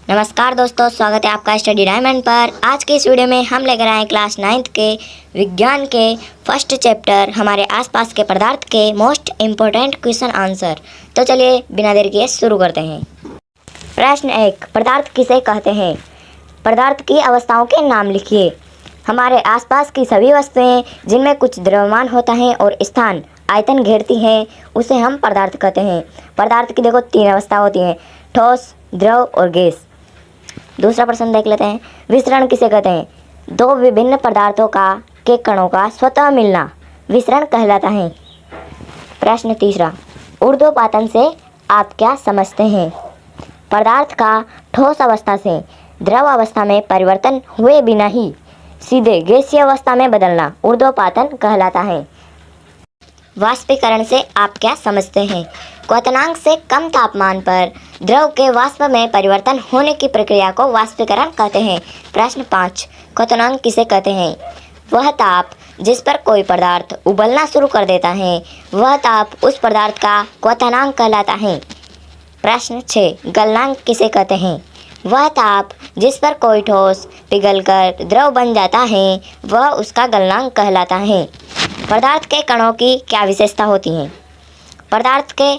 नमस्कार दोस्तों, स्वागत है आपका स्टडी डायमंड पर। आज की इस वीडियो में हम लेकर आए क्लास 9th के विज्ञान के फर्स्ट चैप्टर हमारे आसपास के पदार्थ के मोस्ट इम्पोर्टेंट क्वेश्चन आंसर। तो चलिए बिना देर किए शुरू करते हैं। प्रश्न 1, पदार्थ किसे कहते हैं? पदार्थ की अवस्थाओं के नाम लिखिए। हमारे आसपास की सभी वस्तुएं जिनमें कुछ द्रव्यमान होता है और स्थान आयतन घेरती हैं उसे हम पदार्थ कहते हैं। पदार्थ की देखो 3 अवस्था होती हैं, ठोस, द्रव और गैस। दूसरा प्रश्न देख लेते हैं। विसरण किसे कहते हैं? 2 विभिन्न पदार्थों के कणों का स्वतः मिलना विसरण कहलाता है। प्रश्न तीसरा, ऊर्ध्वपातन से आप क्या समझते हैं? पदार्थ का ठोस अवस्था से द्रव अवस्था में परिवर्तन हुए बिना ही सीधे गैसीय अवस्था में बदलना ऊर्ध्वपातन कहलाता है। वाष्पीकरण से आप क्या समझते हैं? क्वथनांक से कम तापमान पर द्रव के वाष्प में परिवर्तन होने की प्रक्रिया को वाष्पीकरण कहते हैं। प्रश्न 5, क्वथनांक किसे कहते हैं? वह ताप जिस पर कोई पदार्थ उबलना शुरू कर देता है वह ताप उस पदार्थ का क्वथनांक कहलाता है। प्रश्न 6, गलनांक किसे कहते हैं? वह ताप जिस पर कोई ठोस पिघलकर द्रव बन जाता है वह उसका गलनांक कहलाता है। पदार्थ के कणों की क्या विशेषता होती है? पदार्थ के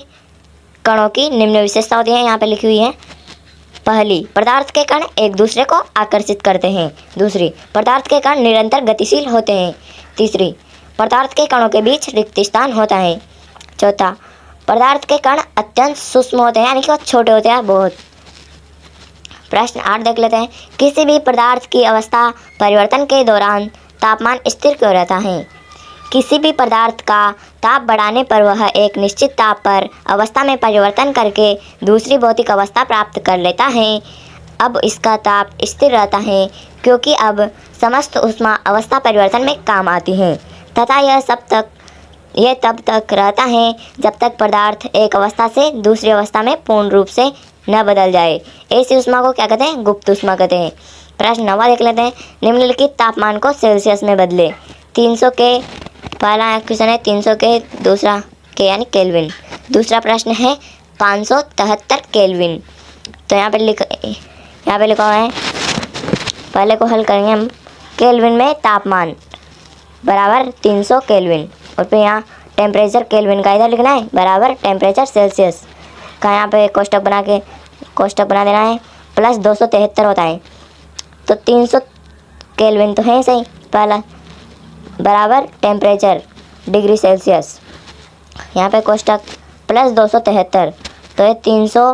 कणों की निम्न विशेषता होती है, यहाँ पे लिखी हुई है। पहली, पदार्थ के कण एक दूसरे को आकर्षित करते हैं। दूसरी, पदार्थ के कण निरंतर गतिशील होते हैं। तीसरी, पदार्थ के कणों के बीच रिक्त स्थान होता है। चौथा, पदार्थ के कण अत्यंत सूक्ष्म होते हैं, यानी कि वो छोटे होते हैं बहुत। प्रश्न 8 देख लेते हैं। किसी भी पदार्थ की अवस्था परिवर्तन के दौरान तापमान स्थिर क्यों रहता है? किसी भी पदार्थ का ताप बढ़ाने पर वह एक निश्चित ताप पर अवस्था में परिवर्तन करके दूसरी भौतिक अवस्था प्राप्त कर लेता है। अब इसका ताप स्थिर रहता है क्योंकि अब समस्त ऊष्मा अवस्था परिवर्तन में काम आती है तथा यह तब तक रहता है जब तक पदार्थ एक अवस्था से दूसरी अवस्था में पूर्ण रूप से न बदल जाए। ऐसी ऊष्मा को क्या कहते हैं? गुप्त ऊष्मा कहते हैं। प्रश्न 9 देख लेते हैं। निम्नलिखित तापमान को सेल्सियस में बदले। 300 के पहला क्वेश्चन है 300 के, दूसरा के यानी केल्विन। दूसरा प्रश्न है 573 केल्विन। तो यहाँ पे लिखा हुआ है, पहले को हल करेंगे हम। केल्विन में तापमान बराबर 300 केल्विन और फिर यहाँ टेम्परेचर केल्विन का इधर लिखना है बराबर टेम्परेचर सेल्सियस का। यहाँ पे कोष्टक बना देना है। प्लस 273 होता है तो 300 केल्विन तो है सही पहला बराबर टेम्परेचर डिग्री सेल्सियस। यहाँ पे कोष्टक प्लस 273 तो ये 300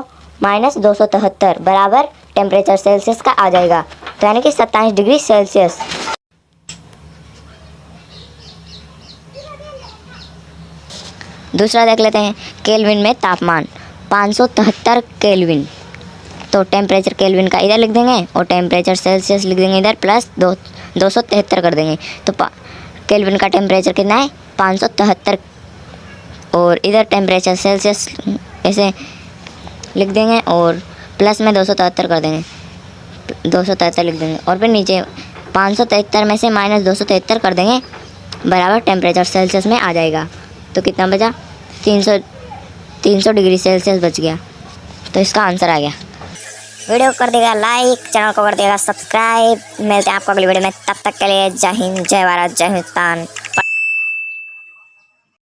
माइनस 273 बराबर टेम्परेचर सेल्सियस का आ जाएगा, तो यानी कि 27 डिग्री सेल्सियस। दूसरा देख लेते हैं। केल्विन में तापमान 573 केल्विन, तो टेम्परेचर केल्विन का इधर लिख देंगे और टेम्परेचर सेल्सियस लिख देंगे इधर, प्लस 273 कर देंगे। तो केल्विन का टेम्परेचर कितना है? 573 और इधर टेम्परेचर सेल्सियस ऐसे लिख देंगे और प्लस में 273 कर देंगे, 273 लिख देंगे और फिर नीचे 573 में से माइनस 273 कर देंगे बराबर टेम्परेचर सेल्सियस में आ जाएगा। तो कितना बचा? 300 डिग्री सेल्सियस बच गया, तो इसका आंसर आ गया। वीडियो को कर देगा लाइक, चैनल को कर देगा सब्सक्राइब। मिलते हैं आपको अगली वीडियो में, तब तक के लिए जय हिंद, जय भारत, जय हिंदुस्तान।